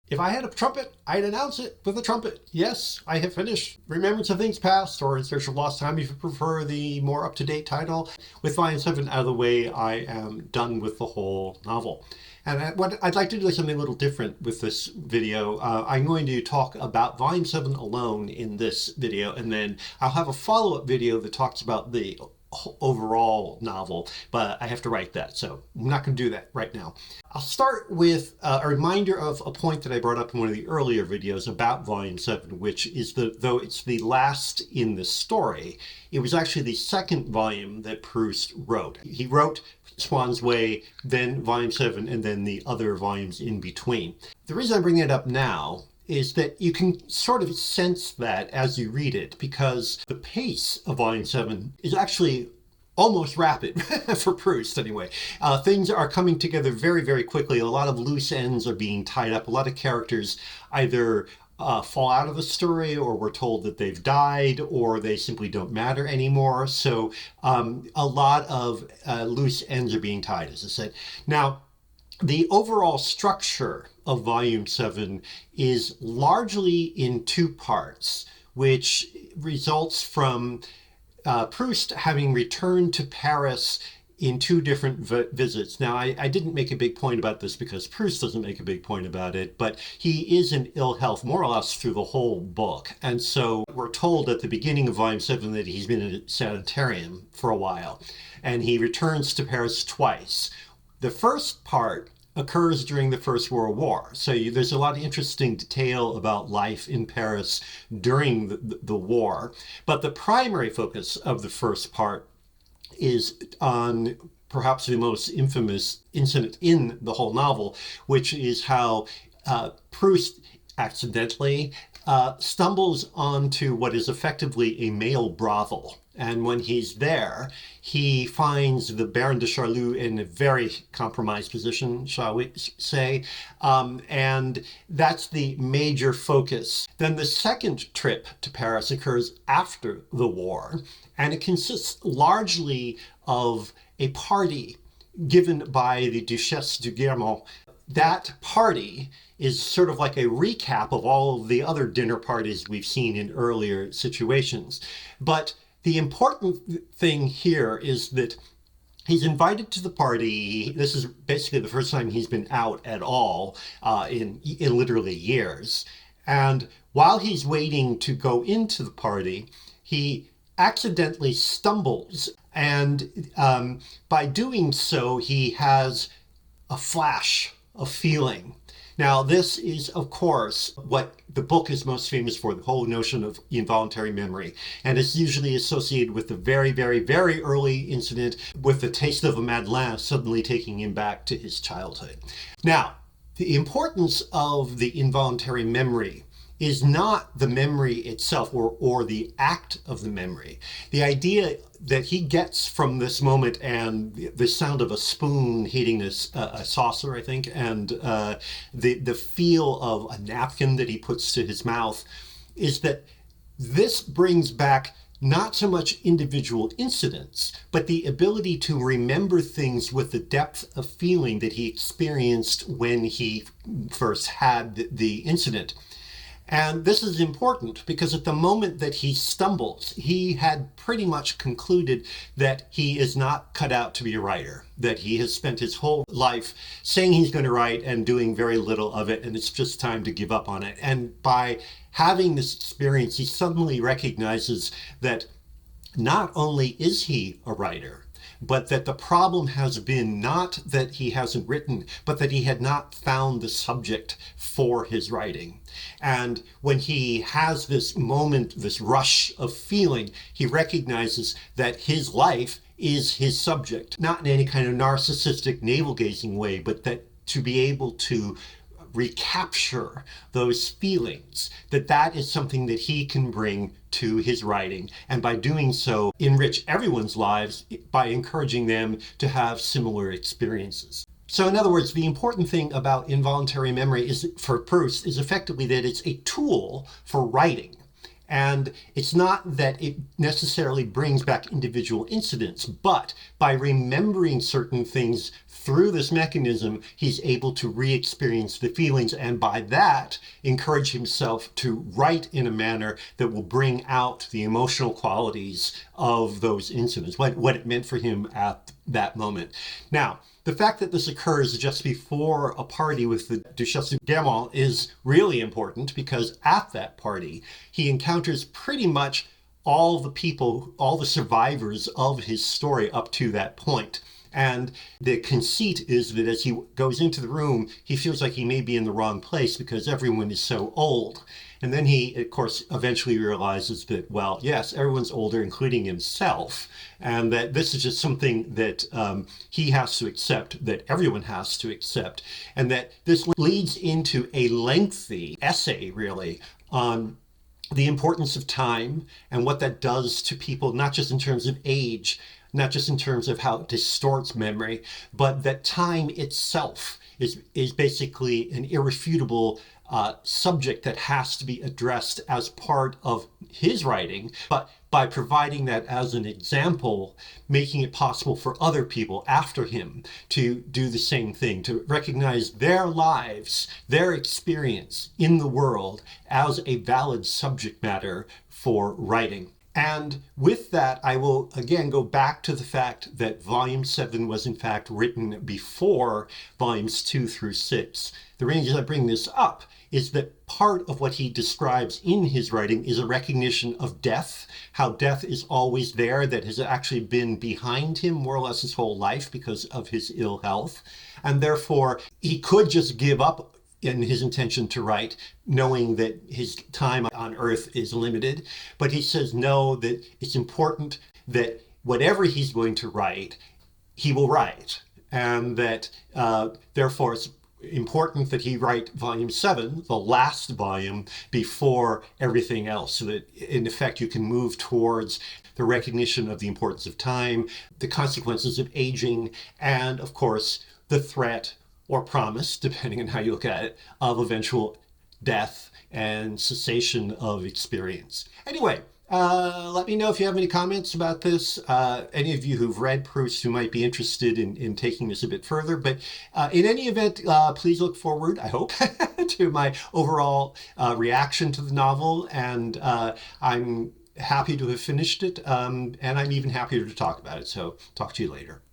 If I had a trumpet, I'd announce it with a trumpet. Yes, I have finished Remembrance of Things Past, or In Search of Lost Time if you prefer the more up-to-date title. With Volume 7 out of the way, I am done with the whole novel. And what I'd like to do is something a little different with this video. I'm going to talk about Volume 7 alone in this video, and then I'll have a follow-up video that talks about the overall novel, but I have to write that, so I'm not going to do that right now. I'll start with a reminder of a point that I brought up in one of the earlier videos about Volume 7, which is that though it's the last in the story, it was actually the second volume that Proust wrote. He wrote Swann's Way, then Volume 7, and then the other volumes in between. The reason I'm bringing it up now is that you can sort of sense that as you read it, because the pace of Volume 7 is actually almost rapid, for Proust anyway. Things are coming together very, very quickly. A lot of loose ends are being tied up. A lot of characters either fall out of the story, or we're told that they've died, or they simply don't matter anymore. So a lot of loose ends are being tied, as I said. Now, the overall structure of Volume 7 is largely in two parts, which results from Proust having returned to Paris in two different visits. Now, I didn't make a big point about this because Proust doesn't make a big point about it, but he is in ill health more or less through the whole book. And so we're told at the beginning of Volume 7 that he's been in a sanitarium for a while, and he returns to Paris twice. The first part occurs during the First World War. So there's a lot of interesting detail about life in Paris during the war. But the primary focus of the first part is on perhaps the most infamous incident in the whole novel, which is how Proust accidentally stumbles onto what is effectively a male brothel. And when he's there, he finds the Baron de Charlus in a very compromised position, shall we say. And that's the major focus. Then the second trip to Paris occurs after the war, and it consists largely of a party given by the Duchesse de Guermantes. That party is sort of like a recap of all of the other dinner parties we've seen in earlier situations. But the important thing here is that he's invited to the party. This is basically the first time he's been out at all in literally years. And while he's waiting to go into the party, he accidentally stumbles. And by doing so, he has a flash of feeling. Now, this is, of course, what the book is most famous for, the whole notion of involuntary memory. And it's usually associated with the very, very, very early incident with the taste of a Madeleine suddenly taking him back to his childhood. Now, the importance of the involuntary memory is not the memory itself or the act of the memory. The idea that he gets from this moment and the sound of a spoon hitting a saucer, I think, and the feel of a napkin that he puts to his mouth is that this brings back not so much individual incidents, but the ability to remember things with the depth of feeling that he experienced when he first had the incident. And this is important because at the moment that he stumbles, he had pretty much concluded that he is not cut out to be a writer, that he has spent his whole life saying he's going to write and doing very little of it, and it's just time to give up on it. And by having this experience, he suddenly recognizes that not only is he a writer, but that the problem has been not that he hasn't written, but that he had not found the subject for his writing. And when he has this moment, this rush of feeling, he recognizes that his life is his subject, not in any kind of narcissistic navel-gazing way, but that to be able to recapture those feelings, that is something that he can bring to his writing, and by doing so enrich everyone's lives by encouraging them to have similar experiences. So in other words, the important thing about involuntary memory is, for Proust, is effectively that it's a tool for writing. And it's not that it necessarily brings back individual incidents, but by remembering certain things through this mechanism, he's able to re-experience the feelings, and by that encourage himself to write in a manner that will bring out the emotional qualities of those incidents, what it meant for him at that moment. Now, the fact that this occurs just before a party with the Duchesse de Guermantes is really important, because at that party, he encounters pretty much all the people, all the survivors of his story up to that point. And the conceit is that as he goes into the room, he feels like he may be in the wrong place because everyone is so old. And then he, of course, eventually realizes that, well, yes, everyone's older, including himself, and that this is just something that he has to accept, that everyone has to accept, and that this leads into a lengthy essay, really, on the importance of time and what that does to people, not just in terms of age, not just in terms of how it distorts memory, but that time itself is basically an irrefutable subject that has to be addressed as part of his writing, but by providing that as an example, making it possible for other people after him to do the same thing, to recognize their lives, their experience in the world as a valid subject matter for writing. And with that, I will again go back to the fact that Volume 7 was in fact written before Volumes 2 through 6. The reason I bring this up is that part of what he describes in his writing is a recognition of death, how death is always there, that has actually been behind him more or less his whole life because of his ill health. And therefore, he could just give up in his intention to write, knowing that his time on earth is limited. But he says, no, that it's important that whatever he's going to write, he will write. And that therefore it's important that he write Volume 7, the last volume, before everything else, so that in effect you can move towards the recognition of the importance of time, the consequences of aging, and of course the threat or promise, depending on how you look at it, of eventual death and cessation of experience. Anyway, let me know if you have any comments about this. Any of you who've read Proust who might be interested in taking this a bit further. But in any event, please look forward, I hope, to my overall reaction to the novel. And I'm happy to have finished it. And I'm even happier to talk about it. So talk to you later.